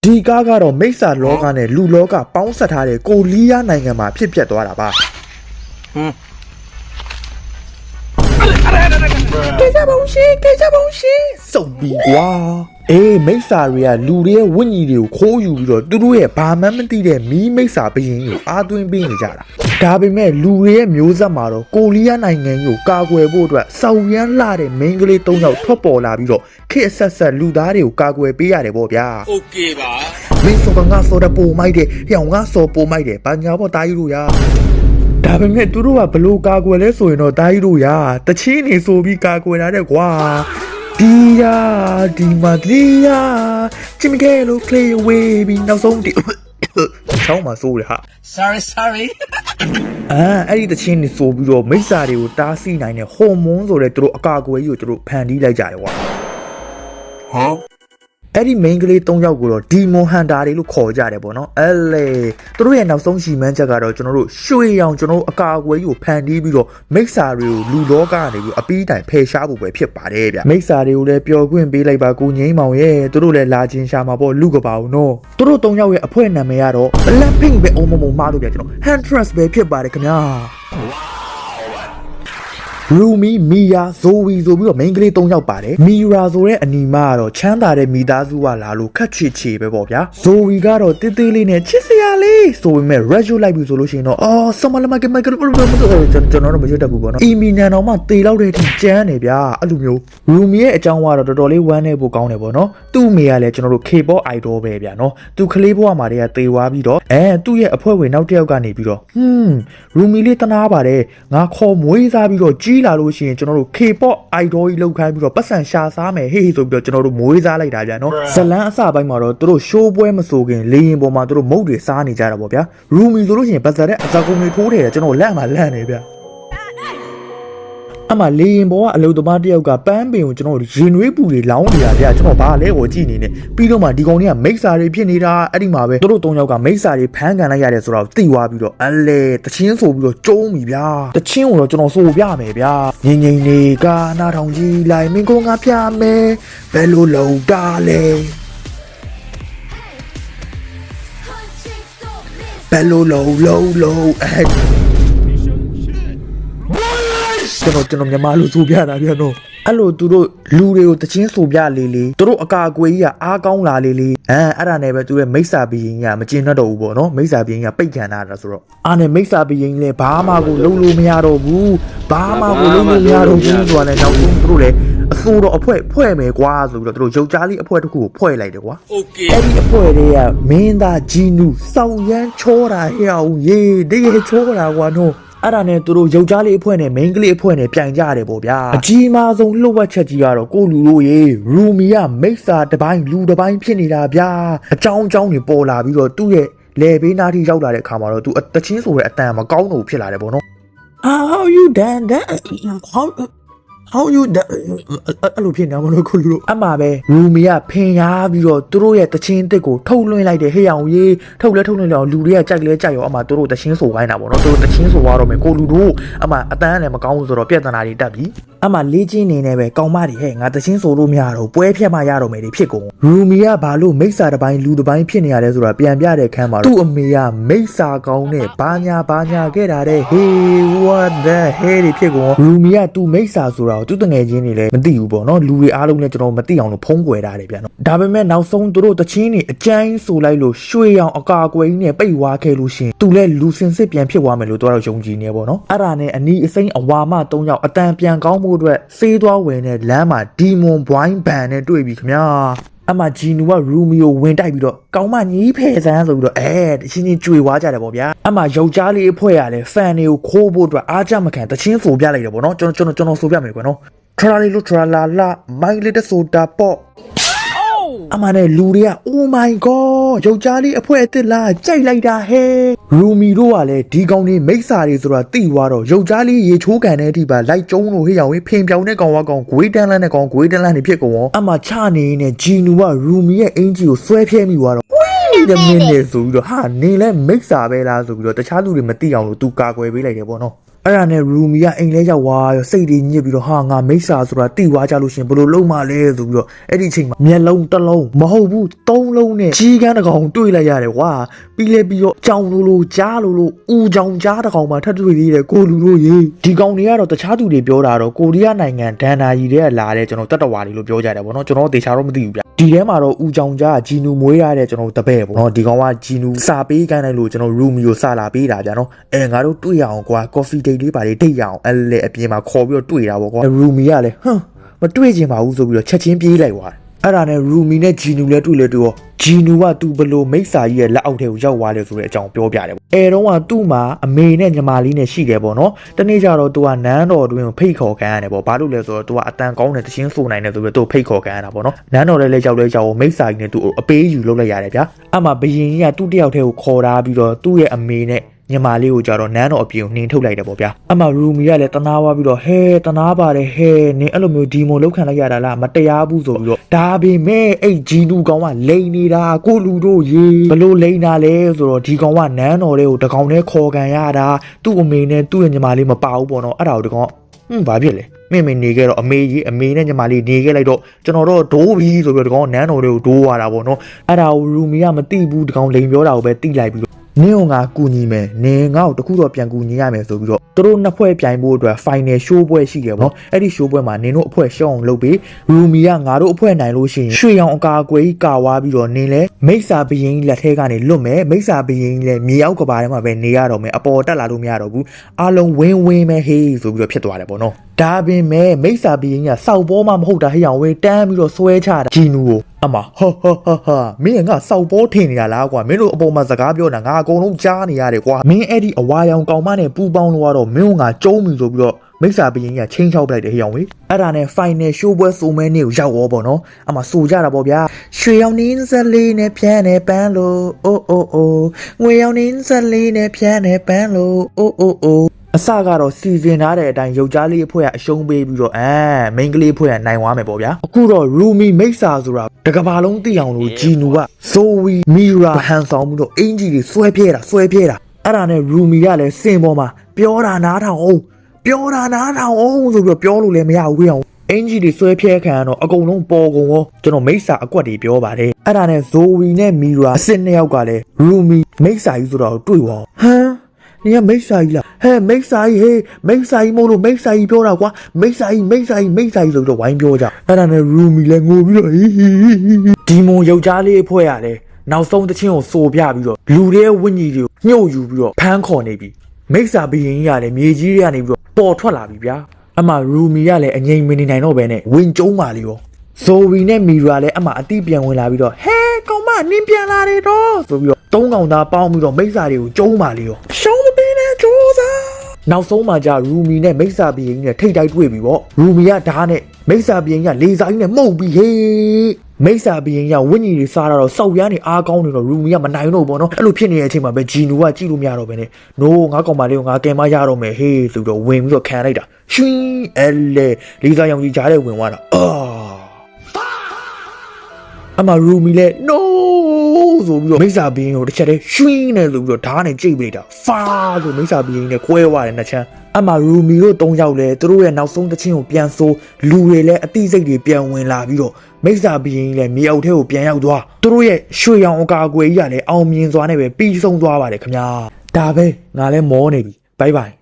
ဒီကားကတော့မိစ္ဆာလောကနဲ့လူလောကပေါင်းဆက်ထားတဲ့ကိုလီးယားနိုင်ငံမှာဖြစ်ပျက်သွားတာပါကေကြပါဦးရှင်စုံပြီးကွာအေးမိစ္ဆာတွေကလူတွေရဲ့ဝိညာဉ်တွေကိုခိုးယူပြီးတော့သူတို့ရဲ့ဘာမှမသိတဲ့မီးမိစ္ဆာဘယင်းကိုအားသွင်းပေးနေကြတာဒါပေမဲ့လူတွေရဲ့မျိုးဆက်မှာတော့ကိုလီးယားနိုင်ငံကိုကာကွယ်ဖို့အတွက်စောင်ရမ်းလှတဲ့မိန်းကလေး၃ယောက်ထွက်ပေါ်လာပြီးတော့ခေတ်ဆက်ဆက်လူသားတွေကိုကာကွယ်ပေးရတယ်ပေါ့ဗျာโอเคပါမင်းဆိုကငါဆိုတဲ့ပုံမိုက်တယ်ဟျောင်ငါဆိုပုံမိုက်တယ်ဘာညာပေါ့တာကြီးတို့ရာဒါပေမဲ့သူတို့ကဘလို့ကာကွယ်လဲဆိုရင်တော့တာကြီးတို့ရာတချင်းနေဆိုပြီးကာကွယ်လာတဲ့ကွာဒီယာဒီမဒီယာချင်မကဲလို့ play away ပြီးနောက်ဆုံးဒီချောင်းမှာစိုးတယ်ဟာ sorry အဲ့ဒီတချင်းနေဆိုပြီးတော့မိစ္ဆာတွေကိုတားဆီးနိုင်တဲ့ဟော်မုန်းဆိုတဲ့သူတို့အကာအကွယ်ကြီးကိုသူတို့ဖန်တီးလိုက်ကြတယ်ကွာဟမ်အဲ့ဒီ main ကလေး၃ယောက်ကိုတော့ demon hunter တွေလို့ခေါ်ကြတယ်ပေါ့နော်အဲ့လေသူတို့ရဲ့နောက်ဆုံးရှီမန်းချက်ကတော့ကျွန်တော်တို့ရွှေရောင်ကျွန်တော်တို့အကာအကွယ်ကြီးကိုဖန်တီးပြီးတော့မိစ္ဆာတွေကိုလူလောကကနေပြီးအပီးတိုင်ဖယ်ရှားဖို့ပဲဖြစ်ပါတယ်ဗျမိစ္ဆာတွေကိုလည်းပျော်ခွင့်ပေးလိုက်ပါကိုငိမ့်မောင်ရဲ့သူတို့လည်းလာချင်းရှာမှာပေါ့လူကပါအောင်နော်သူတို့၃ယောက်ရဲ့အဖွဲ့နာမည်ကတော့ Blackpink ပဲအုံမုံမှားလို့ဗျကျွန်တော် Huntress ပဲဖြစ်ပါတယ်ခင်ဗျာရူမီမီယာဇိုဝီဆိုပြီးတော့ main ကလေး၃ယောက်ပါတယ်မီရာဆိုတဲ့အနီမကတော့ချမ်းသာတဲ့မိသားစုကလာလို့ခက်ချေပဲပေါ့ဗျာဇိုဝီကတော့တေးသေးလေးနဲ့ချစ်စရာလေးဆိုပေမဲ့ red လိုက်ပြီဆိုလို့ရှိရင်တော့အော်ဆမလမကမကကျွန်တော်တို့မရွတ်တတ်ဘူးပေါ့နော်အီမီနန်တော်မှတေလောက်တဲ့အထိကျန်းနေဗျာအဲ့လိုမျိုးရူမီရဲ့အကြောင်းကတော့တော်တော်လေးဝမ်းနေဖို့ကောင်းတယ်ပေါ့နော်သူ့အမေကလည်းကျွန်တော်တို့ K-pop idol ပဲဗျာနော်သူကလေးဘဝမှာတည်းကတေဝါပြီးတော့သူ့ရဲ့အဖွဲ့ဝင်နောက်တစ်ယောက်ကနေပြီးတော့ရူမီလေးတနာပါတယ်ငါခေါ်မွေးစားပြီးတော့ကြီးလာလို့ရှိရင်ကျွန်တော်တို့ K-pop idol ကြီးလောက်ခိုင်းပြီးတော့ပတ်စံရှာစားမယ်ဟေးဆိုပြီးတော့ကျွန်တော်တို့မွေးစားလိုက်တာဗျာနော်ဇလန်းအစပိုင်းမှာတော့သူတို့ရှိုးပွဲမဆိုခင်လေရင်ပေါ်မှာသူတို့မုတ်တွေစားနေကြတာပေါ့ဗျာရူမီဆိုလို့ရှိရင်ပတ်စံတဲ့အစကုံတွေထိုးတယ်ကျွန်တော်လက်မှာလန့်နေဗျာအမလေရင်ပေါ်ကအလုသမားတယောက်ကပန်းပင်ကိုကျွန်တော်ရင်နွေးပူတွေလောင်းနေတာဗျာကျွန်တော်ဘာလဲကိုကြည့်နေနေပြီးတော့မှဒီကောင်တွေကမိစ္ဆာတွေဖြစ်နေတာအဲ့ဒီမှာပဲသူတို့၃ယောက်ကမိစ္ဆာတွေဖမ်းကန်လိုက်ရတယ်ဆိုတော့သိသွားပြီးတော့အလဲတချင်းဆိုပြီးတော့ကျုံးပြီဗျာတချင်းကိုတော့ကျွန်တော်ဆိုပြမယ်ဗျာငိမ့်ငိမ့်နေကနာထောင်ကြီးလိုက်မင်းကိုငါပြမယ်ဘယ်လိုလုံတာလဲဘယ်လိုလုံကျွန်တော်မြန်မာလူဆိုပြတာဗျာနော်အဲ့လိုသူတို့လူတွေကိုတချင်းဆိုပြလေသူတို့အကာအကွယ်ကြီးကအားကောင်းလာလေအဲ့ဒါနဲ့ပဲသူရဲ့မိစ္ဆာဘီရင်ကမကျင်တော့ဘူးပေါ့နော်မိစ္ဆာဘီရင်ကပိတ်ခံတာဆိုတော့အားနဲ့မိစ္ဆာဘီရင်လည်းဘာမှကိုလုံးလို့မရတော့ဘူးဆိုတာလည်းနောက်ဆုံးသူတို့လည်းအစိုးရအဖွဲ့ဖွဲ့မယ်ကွာဆိုပြီးတော့သူတို့ယောက်ျားလေးအဖွဲ့တစ်ခုကိုဖွဲ့လိုက်တယ်ကွာအဲ့ဒီအဖွဲ့တွေကမင်းသားဂျီနူစောက်ရမ်းချောတာဟဲ့အောင်ရေတကယ်ချောတာကွာနော်အဲ့ဒါနဲ့သူတို့ယောက်ျားလေးအဖွဲ့နဲ့မိန်းကလေးအဖွဲ့နဲ့ပြိုင်ကြရတယ်ပေါ့ဗျာအကြီးမားဆုံးလှုပ်ဝက်ချက်ကြီးကတော့ကိုလူတို့ရေရူမီကမိစ္ဆာတစ်ပိုင်းလူတစ်ပိုင်းဖြစ်နေတာဗျာအကြောင်းတွေပေါ်လာပြီးတော့သူ့ရဲ့လေဘေးနားထိရောက်လာတဲ့အခါမှာတော့သူတချင်းဆိုတဲ့အတန်မကောင်းတော့ဖြစ်လာတယ်ပေါ့နော် How you done that how you done အဲ့လိုဖြစ်နေမှာလို့ကိုလူတို့အမှပဲရူမီကဖင်ရပြီးတော့သူတို့ရဲ့တချင်းအစ်စ်ကိုထုတ်လွှင့်လိုက်တယ်ဟေ့အောင်ရေးထုတ်လွှင့်တော့လူတွေကကြိုက်ရောအမှသူတို့တချင်းဆိုခိုင်းတာပေါ့နော်သူတို့တချင်းဆိုသွားတော့မယ်ကိုလူတို့အမှအတန်းလည်းမကောင်းဘူးဆိုတော့ပြဿနာတွေတက်ပြီအမှလေးချင်းနေနေပဲကောင်းမတွေဟဲ့ငါတချင်းဆိုလို့မရတော့ပွဲဖြတ်မှရတော့မယ်တွေဖြစ်ကုန်ရူမီကဘာလို့မိစ္ဆာတစ်ပိုင်းလူတစ်ပိုင်းဖြစ်နေရလဲဆိုတာပြန်ပြတဲ့ခန်းမှာသူ့အမေကမိစ္ဆာကောင်းနဲ့ဘာညာခဲ့တာတဲ့ Hey what the hell တွေဖြစ်ကုန်ရူမီကသူ့မိစ္ဆာဆိုတာသူ့တငယ်ချင်းတွေလည်းမသိဘူးပေါ့နော်လူတွေအားလုံးလည်းကျွန်တော်မသိအောင်လို့ဖုံးကွယ်ထားတယ်ဗျာနော်ဒါပေမဲ့နောက်ဆုံးသူတို့တချင်းတွေအကျန်းဆိုလိုက်လို့ရွှေရောင်အကာအကွယ်ကြီးနဲ့ပိတ်ဝါခဲ့လို့ရှင်သူလည်းလူစင်စစ်ပြန်ဖြစ်သွားမယ်လို့တို့တော့ယုံကြည်နေပေါ့နော်အဲ့ဒါနဲ့အနီးအစိမ်းအဝါမ၃ယောက်အတန်ပြန်ကောင်းမှုအတွက်စေးသွားဝင်တဲ့လမ်းမှာဒီမွန်ဘွိုင်းဘန်နဲ့တွေ့ပြီခင်ဗျာအမဂျီနူကရူမီကိုဝင်တိုက်ပြီးတော့ကောင်းမညီးဖယ်ဆန်းဆိုပြီးတော့တချင်းကြွေဝါကြတယ်ပေါ့ဗျာအမယောက်ျားလေးအဖွဲ့ရလဲဖန်တွေကိုခိုးဖို့အတွက်အားကြမခံတချင်းဆိုပြလိုက်တယ်ပေါ့နော်ကျွန်တော်ဆိုပြမယ်ကွနော်ထရာလီလိုထရာလာလာမိုင်းလေးတဆိုတာပေါ့အမှန်နဲ့လူတွေက Oh my god ယောက်ျားလေးအဖွဲအစ်စ်လားကြိုက်လိုက်တာဟဲ့ရူမီတို့ကလည်းဒီကောင်တွေမိစ္ဆာတွေဆိုတာတိသွားတော့ယောက်ျားလေးရေချိုးကန်တဲ့အထိပါလိုက်ကျုံးလို့ဟေ့ရောင်ဖင်ပြောင်တဲ့ကောင်ဝါကောင်ဂွေးတန်းလန်းတဲ့ကောင်ဂွေးတန်းလန်းနေဖြစ်ကုန်ရောအမှချနေနဲ့ဂျီနူကရူမီရဲ့အင်ဂျီကိုဆွဲဖြဲမိသွားတော့တမင်းနေဆိုပြီးတော့ဟာနေလဲမိစ္ဆာပဲလားဆိုပြီးတော့တခြားလူတွေမသိအောင်လို့သူကာကွယ်ပေးလိုက်တယ်ပေါ့နော် အဲ့ဒါနဲ့ရူမီကအိမ်လဲရောက်သွားရောစိတ်တွေညစ်ပြီးတော့ဟာငါမိစ္ဆာဆိုတာတိသွားကြလို့ရှင်ဘယ်လိုလုပ်မှလဲဆိုပြီးတော့အဲ့ဒီအချိန်မှာမျက်လုံးတစ်လုံးမဟုတ်ဘူးသုံးလုံးနဲ့ကြီးကန်းတစ်ကောင်တွေ့လိုက်ရတယ်ကွာပြီးလဲပြီးတော့ကြောင်လိုကြားလိုဦးကြောင်ကြားတစ်ကောင်မှထပ်တွေ့သေးတယ်ကိုလူတို့ရေဒီကောင်တွေကတော့တခြားသူတွေပြောတာတော့ကိုရီးယားနိုင်ငံဒန်နာရီတွေကလာတဲ့ကျွန်တော်တက်တော်ဝါတွေလို့ပြောကြတယ်ဗောနော်ကျွန်တော်တေချာတော့မသိဘူးဗျဒီထဲမှာတော့ဦးကြောင်ကြားဂျီနူမွေးရတဲ့ကျွန်တော်တပည့်ဗောနော်ဒီကောင်ကဂျီနူစာပေးခိုင်းတယ်လို့ကျွန်တော်ရူမီကိုစာလာပေးတာဗျာနော်ငါတို့တွေ့ရအောင်ကွာကော်ဖီဒိတ်လေးပါလေးဒိတ်ရအောင်အဲ့လေအပြင်မှာခေါ်ပြီးတော့တွေ့တာဗောကွာရူမီကလည်းမတွေ့ချင်ပါဘူးဆိုပြီးတော့ချက်ချင်းပြေးလိုက်သွားတယ်အဲ့ဒါနဲ့ရူမီနဲ့ဂျီနူလည်းတွေ့လေတွေ့ရောဂျီနူကသူဘလို့မိစ္ဆာကြီးရဲ့လက်အောက်ထဲကိုရောက်သွားတယ်ဆိုတဲ့အကြောင်းပြောပြတယ်ပေါ့အဲတုန်းကသူ့မှာအမေနဲ့ညီမလေးနဲ့ရှိတယ်ပေါ့နော်တနေ့ကျတော့သူကနန်းတော်တွင်ဖိတ်ခေါ်ခံရတယ်ပေါ့ဘာလို့လဲဆိုတော့သူကအတန်ကောင်းတဲ့တခြင်းဆိုနိုင်တယ်ဆိုပြီးတော့သူဖိတ်ခေါ်ခံရတာပေါ့နော်နန်းတော်လည်းရောက်မိစ္ဆာကြီးနဲ့သူအပေးယူလုပ်လိုက်ရတယ်ဗျာအမှဘယင်ကြီးကသူ့တယောက်တည်းကိုခေါ်ထားပြီးတော့သူ့ရဲ့အမေနဲ့ညီမလေးကိုကြတော့နန်းတော်အပြင်ကိုနှင်ထုတ်လိုက်တယ်ပေါ့ဗျာအမှရူမီကလည်းတနာသွားပြီးတော့ဟဲတနာပါတယ်ဟဲနင်အဲ့လိုမျိုးဒီမိုလောက်ခံလိုက်ရတာလားမတရားဘူးဆိုပြီးတော့ဒါပေမဲ့အဲ့ဂျီနူကောင်ကလိန်နေတာကိုလူတို့ရေဘလို့လိန်တာလဲဆိုတော့ဒီကောင်ကနန်းတော်လေးကိုတကောင်နဲ့ခေါ်ခံရတာသူ့အမေနဲ့သူ့ရဲ့ညီမလေးမပါဘူးပေါ့နော်အဲ့ဒါကိုတကောင်ဘာဖြစ်လဲမင်းနေခဲ့တော့အမေနဲ့ညီမလေးနေခဲ့လိုက်တော့ကျွန်တော်တော့ဒိုးပြီဆိုပြီးတော့တကောင်နန်းတော်လေးကိုဒိုးရတာပေါ့နော်အဲ့ဒါကိုရူမီကမသိဘူးတကောင်လိန်ပြောတာကိုပဲသိလိုက်ပြီးနင်းကကူညီမယ်နင်းငါ့ကိုတခုတော့ပြန်ကူညီရမယ်ဆိုပြီးတော့သူတို့နှစ်ဖွဲ့ပြိုင်ဖို့အတွက် final show ပွဲရှိတယ်ပေါ့အဲ့ဒီ show ပွဲမှာနင်းတို့အဖွဲ့ရှောင်းအောင်လုပ်ပြီးရူမီကငါတို့အဖွဲ့နိုင်လို့ရှိရင်ရွှေရောင်အကာအကွယ်ကြီးကာဝါပြီးတော့နင်းလဲမိစ္ဆာဘရင်ကြီးလက်ထဲကနေလွတ်မယ်မိစ္ဆာဘရင်ကြီးလဲမြေအောက်ကဘာထဲမှာပဲနေရတော့မယ်အပေါ်တက်လာလို့မရတော့ဘူးအားလုံးဝင်းမဲဟေးဆိုပြီးတော့ဖြစ်သွားတယ်ပေါ့နော်ဒါပင်မဲ့မိစ္ဆာဘရင်ကြီးကစောက်ပေါ်မှမဟုတ်တာဟိအောင်ဝေးတန်းပြီးတော့ဆွဲချတာဂျီနူကိုအမဟာမင်းကစောက်ပေါ်ထင်နေတာလားကွာမင်းတို့အပေါ်မှာစကားပြောတာငါအကုန်လုံးကြားနေရတယ်ကွာမင်းအဲ့ဒီအဝါရောင်ကောင်မနဲ့ပူပေါင်းလို့ကတော့မင်းကကျုံးပြီဆိုပြီးတော့မိစ္ဆာဘရင်ကြီးကချင်းချောက်ပလိုက်တယ်ဟိအောင်ဝေးအဲ့ဒါနဲ့ final show ပွဲစုံမဲနေကိုရောက်ရောပေါ့နော်အမဆိုကြတာပေါ့ဗျာရွှေရောင်နင်းစလေးနဲ့ဖြန်းနေပန်းလို့အိုးငွေရောင်နင်းစလေးနဲ့ဖြန်းနေပန်းလို့အိုးအစကတော့စီစဉ်ထားတဲ့အတိုင်းယောက်ျားလေးအဖွဲ့ကအရှုံးပေးပြီးတော့မိန်းကလေးအဖွဲ့ကနိုင်သွားမယ်ပေါ့ဗျာအခုတော့ရူမီမိစ္ဆာဆိုတာတကဘာလုံးသိအောင်လို့ဂျီနူကဇိုဝီမီရာဟန်ဆောင်ပြီးတော့အင်ဂျီတွေဆွဲပြဲတာအဲ့ဒါနဲ့ရူမီကလည်းစင်ပေါ်မှာပြောတာနားထောင်အောင်ဆိုပြီးတော့ပြောလို့လည်းမရဘူးခေအောင်အင်ဂျီတွေဆွဲပြဲခံရတော့အကုန်လုံးပေါ်ကုန်ရောကျွန်တော်မိစ္ဆာအကွက်တွေပြောပါတယ်အဲ့ဒါနဲ့ဇိုဝီနဲ့မီရာအစ်စ်နှစ်ယောက်ကလည်းရူမီမိစ္ဆာကြီးဆိုတော့တွေ့သွားဟမ်你看没啥意啦，嘿，没啥意，嘿，没啥意，冇咯，没啥意表达qua，没啥意，就做玩表达。那咱们 Rumi 咧，我比咯，ဒီမုံယောက်ျားလေးအဖွဲ့ရလဲနောက်ဆုံးတစ်ချင်းကိုစိုးပြပြီးတော့လူတွေဝင်းကြီးတွေကိုညှို့ယူပြီးတော့ဖမ်းခေါ်နေပြီမိစ္ဆာဘရင်ကြီးကလည်းမြေကြီးတွေကနေပြီးတော့ပေါ်ထွက်လာပြီဗျာအမရူမီကလည်းအငိမ့်မနေနိုင်တော့ဘဲနဲ့ဝင်ကျုံးပါလေရောဇိုဝီနဲ့မီရာလည်းအမအတိပြန်ဝင်လာပြီးတော့ဟဲကောင်မနင်းပြန်လာတယ်တော့ဆိုပြီးတော့သုံးကောင်သားပေါင်းပြီးတော့မိစ္ဆာတွေကိုကျုံးပါလေရောရှုံးမပေးနဲ့ကြိုးစားနောက်ဆုံးမှာじゃရူမီနဲ့မိစ္ဆာဘရင်ကြီးနဲ့ထိတ်တိုက်တွေ့ပြီပေါ့ရူမီကဓာတ်နဲ့မိစ္ဆာဘရင်ကြီးကလေစာကြီးနဲ့မှုတ်ပြီးဟေးမိစ္ဆာဘရင်ကြီးကဝင်းကြီးတွေစားတော့စောက်ရမ်းနေအားကောင်းနေတော့ရူမီကမနိုင်တော့ဘောနော်အဲ့လိုဖြစ်နေတဲ့အချိန်မှာပဲဂျီနူကကြည့်လို့မရတော့ဘဲနဲ့နိုးငါကောင်မလေးကိုငါကင်မရတော့မယ်ဟေးဆိုတော့ဝင်ပြီးတော့ခံလိုက်တာရွှင်းအဲ့လေလေစာရောင်ကြီးကြားထဲဝင်သွားတာအမရူမီလဲ no ဆိုပြီးတော့မိစ္ဆာဘင်းကိုတစ်ချက်တည်းရွှင်းနေဆိုပြီးတော့ဓာတ်နဲ့ကြိတ်ပလိုက်တာဖာဆိုမိစ္ဆာဘင်းနဲ့ကွဲသွားတယ်နှစ်ချမ်းအမရူမီတို့၃ယောက်လဲသူတို့ရဲ့နောက်ဆုံးတစ်ချင်းကိုပြန်ဆိုလူတွေလဲအတိစိတ်တွေပြန်ဝင်လာပြီးတော့မိစ္ဆာဘင်းလဲမြေအောက်ထဲကိုပြန်ရောက်သွားသူတို့ရဲ့ရွှေရောင်အကာအကွယ်ကြီးကလည်းအောင်မြင်စွာနဲ့ပဲပြီးဆုံးသွားပါတယ်ခင်ဗျာဒါပဲငါလဲမောနေပြီဘိုင်ဘိုင်